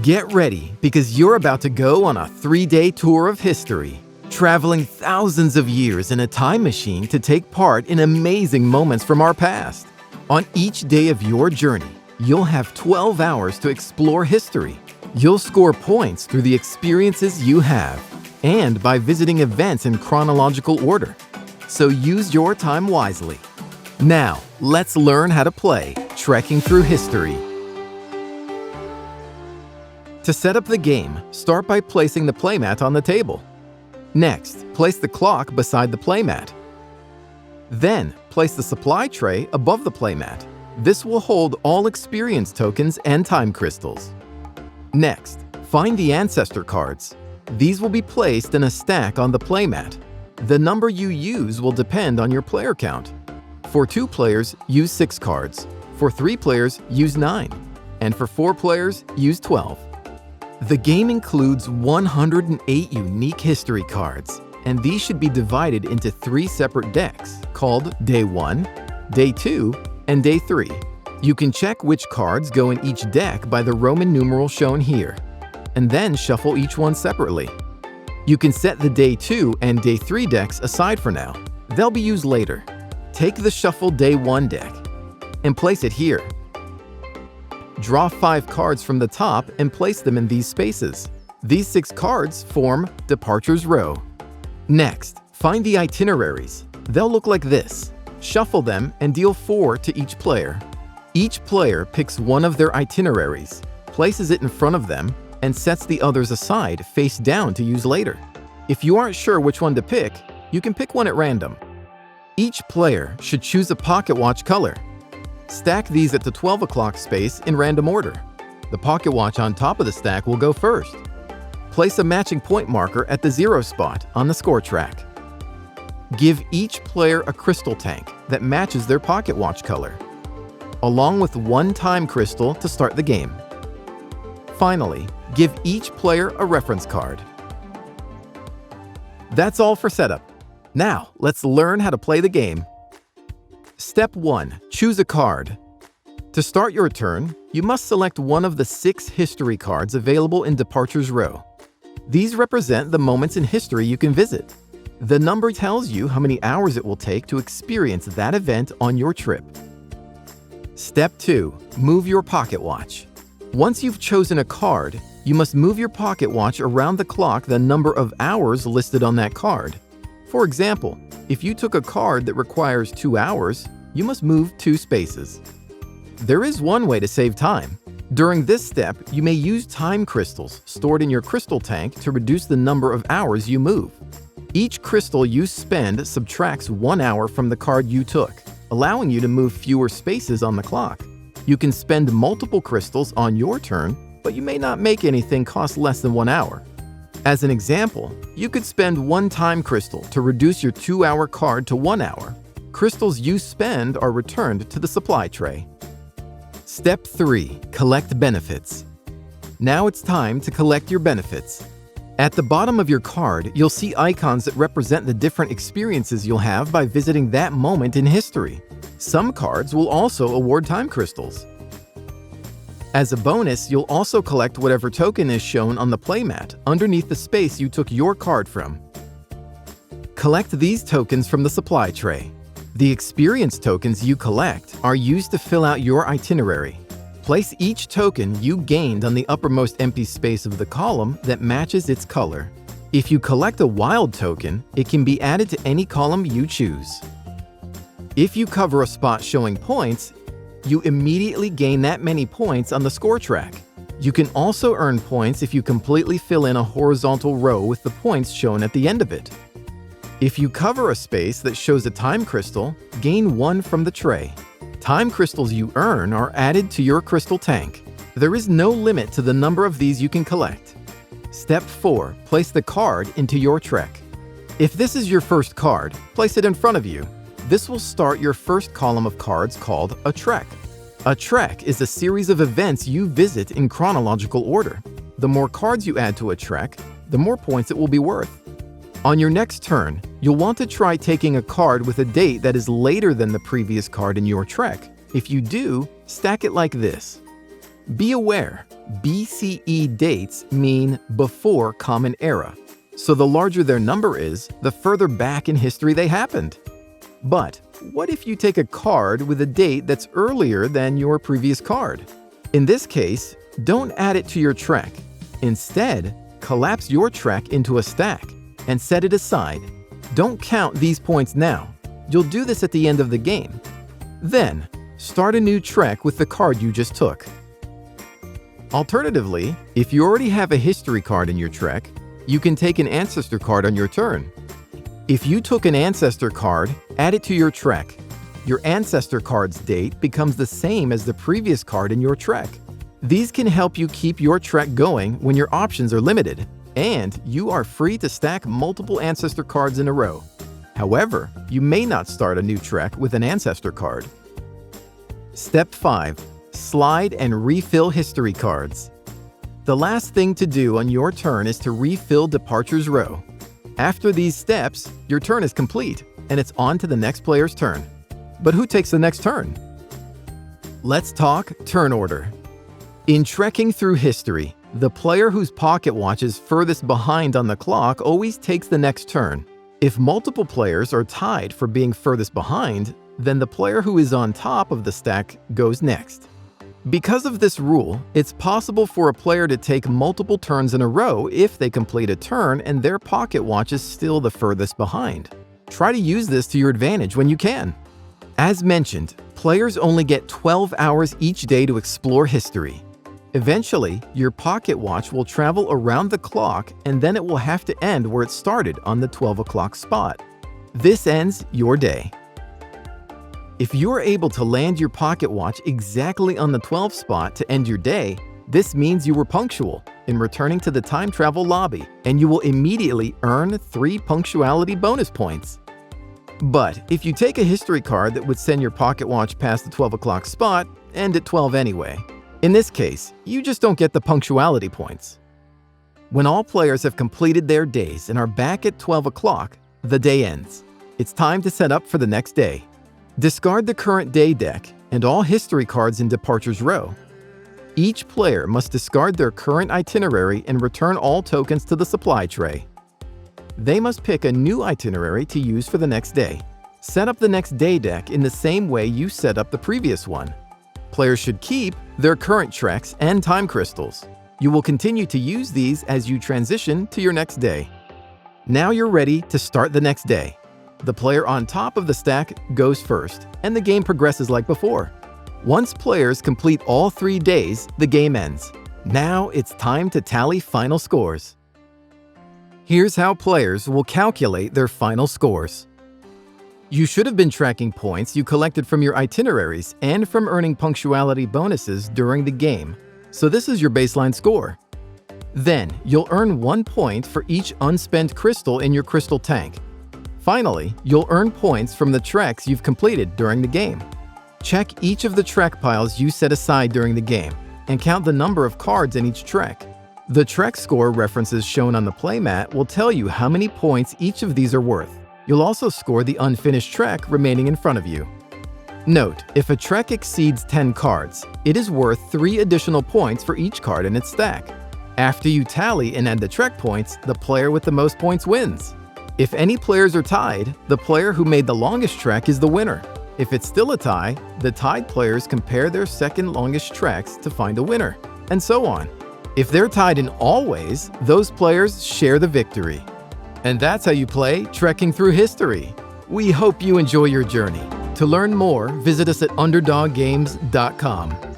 Get ready, because you're about to go on a 3-day tour of history, traveling thousands of years in a time machine to take part in amazing moments from our past. On each day of your journey, you'll have 12 hours to explore history. You'll score points through the experiences you have and by visiting events in chronological order. So use your time wisely. Now, let's learn how to play Trekking Through History. To set up the game, start by placing the playmat on the table. Next, place the clock beside the playmat. Then, place the supply tray above the playmat. This will hold all experience tokens and time crystals. Next, find the ancestor cards. These will be placed in a stack on the playmat. The number you use will depend on your player count. For 2 players, use 6 cards. For 3 players, use 9. And for 4 players, use 12. The game includes 108 unique history cards, and these should be divided into 3 separate decks called Day 1, Day 2, and Day 3. You can check which cards go in each deck by the Roman numeral shown here, and then shuffle each one separately. You can set the Day 2 and Day 3 decks aside for now. They'll be used later. Take the shuffled Day 1 deck and place it here. Draw 5 cards from the top and place them in these spaces. These 6 cards form Departures Row. Next, find the itineraries. They'll look like this. Shuffle them and deal 4 to each player. Each player picks one of their itineraries, places it in front of them, and sets the others aside face down to use later. If you aren't sure which one to pick, you can pick one at random. Each player should choose a pocket watch color. Stack these at the 12 o'clock space in random order. The pocket watch on top of the stack will go first. Place a matching point marker at the 0 spot on the score track. Give each player a crystal tank that matches their pocket watch color, along with 1 time crystal to start the game. Finally, give each player a reference card. That's all for setup. Now, let's learn how to play the game. Step 1. Choose a card. To start your turn, you must select one of the 6 history cards available in Departures Row. These represent the moments in history you can visit. The number tells you how many hours it will take to experience that event on your trip. Step 2. Move your pocket watch. Once you've chosen a card, you must move your pocket watch around the clock the number of hours listed on that card. For example, if you took a card that requires 2 hours, you must move 2 spaces. There is one way to save time. During this step, you may use time crystals stored in your crystal tank to reduce the number of hours you move. Each crystal you spend subtracts 1 hour from the card you took, allowing you to move fewer spaces on the clock. You can spend multiple crystals on your turn, but you may not make anything cost less than 1 hour. As an example, you could spend 1 time crystal to reduce your 2-hour card to 1 hour. Crystals you spend are returned to the supply tray. Step 3. Collect benefits. Now it's time to collect your benefits. At the bottom of your card, you'll see icons that represent the different experiences you'll have by visiting that moment in history. Some cards will also award time crystals. As a bonus, you'll also collect whatever token is shown on the playmat underneath the space you took your card from. Collect these tokens from the supply tray. The experience tokens you collect are used to fill out your itinerary. Place each token you gained on the uppermost empty space of the column that matches its color. If you collect a wild token, it can be added to any column you choose. If you cover a spot showing points, you immediately gain that many points on the score track. You can also earn points if you completely fill in a horizontal row with the points shown at the end of it. If you cover a space that shows a time crystal, gain 1 from the tray. Time crystals you earn are added to your crystal tank. There is no limit to the number of these you can collect. Step 4. Place the card into your trek. If this is your first card, place it in front of you. This will start your first column of cards called a trek. A trek is a series of events you visit in chronological order. The more cards you add to a trek, the more points it will be worth. On your next turn, you'll want to try taking a card with a date that is later than the previous card in your trek. If you do, stack it like this. Be aware, BCE dates mean before Common Era, so the larger their number is, the further back in history they happened. But what if you take a card with a date that's earlier than your previous card? In this case, don't add it to your trek. Instead, collapse your trek into a stack and set it aside. Don't count these points now. You'll do this at the end of the game. Then, start a new trek with the card you just took. Alternatively, if you already have a history card in your trek, you can take an ancestor card on your turn. If you took an ancestor card, add it to your trek. Your ancestor card's date becomes the same as the previous card in your trek. These can help you keep your trek going when your options are limited, and you are free to stack multiple ancestor cards in a row. However, you may not start a new trek with an ancestor card. Step 5. Slide and refill history cards. The last thing to do on your turn is to refill Departure's row. After these steps, your turn is complete, and it's on to the next player's turn. But who takes the next turn? Let's talk turn order. In trekking through history, the player whose pocket watch is furthest behind on the clock always takes the next turn. If multiple players are tied for being furthest behind, then the player who is on top of the stack goes next. Because of this rule, it's possible for a player to take multiple turns in a row if they complete a turn and their pocket watch is still the furthest behind. Try to use this to your advantage when you can. As mentioned, players only get 12 hours each day to explore history. Eventually, your pocket watch will travel around the clock and then it will have to end where it started on the 12 o'clock spot. This ends your day. If you are able to land your pocket watch exactly on the 12 spot to end your day, this means you were punctual in returning to the time travel lobby, and you will immediately earn 3 punctuality bonus points. But if you take a history card that would send your pocket watch past the 12 o'clock spot, end at 12 anyway. In this case, you just don't get the punctuality points. When all players have completed their days and are back at 12 o'clock, the day ends. It's time to set up for the next day. Discard the current day deck and all history cards in Departure's row. Each player must discard their current itinerary and return all tokens to the supply tray. They must pick a new itinerary to use for the next day. Set up the next day deck in the same way you set up the previous one. Players should keep their current treks and time crystals. You will continue to use these as you transition to your next day. Now you're ready to start the next day. The player on top of the stack goes first, and the game progresses like before. Once players complete all 3 days, the game ends. Now it's time to tally final scores. Here's how players will calculate their final scores. You should have been tracking points you collected from your itineraries and from earning punctuality bonuses during the game, so this is your baseline score. Then, you'll earn 1 point for each unspent crystal in your crystal tank. Finally, you'll earn points from the treks you've completed during the game. Check each of the trek piles you set aside during the game, and count the number of cards in each trek. The trek score references shown on the playmat will tell you how many points each of these are worth. You'll also score the unfinished trek remaining in front of you. Note, if a trek exceeds 10 cards, it is worth 3 additional points for each card in its stack. After you tally and add the trek points, the player with the most points wins. If any players are tied, the player who made the longest trek is the winner. If it's still a tie, the tied players compare their second longest treks to find a winner, and so on. If they're tied in all ways, those players share the victory. And that's how you play Trekking Through History. We hope you enjoy your journey. To learn more, visit us at underdoggames.com.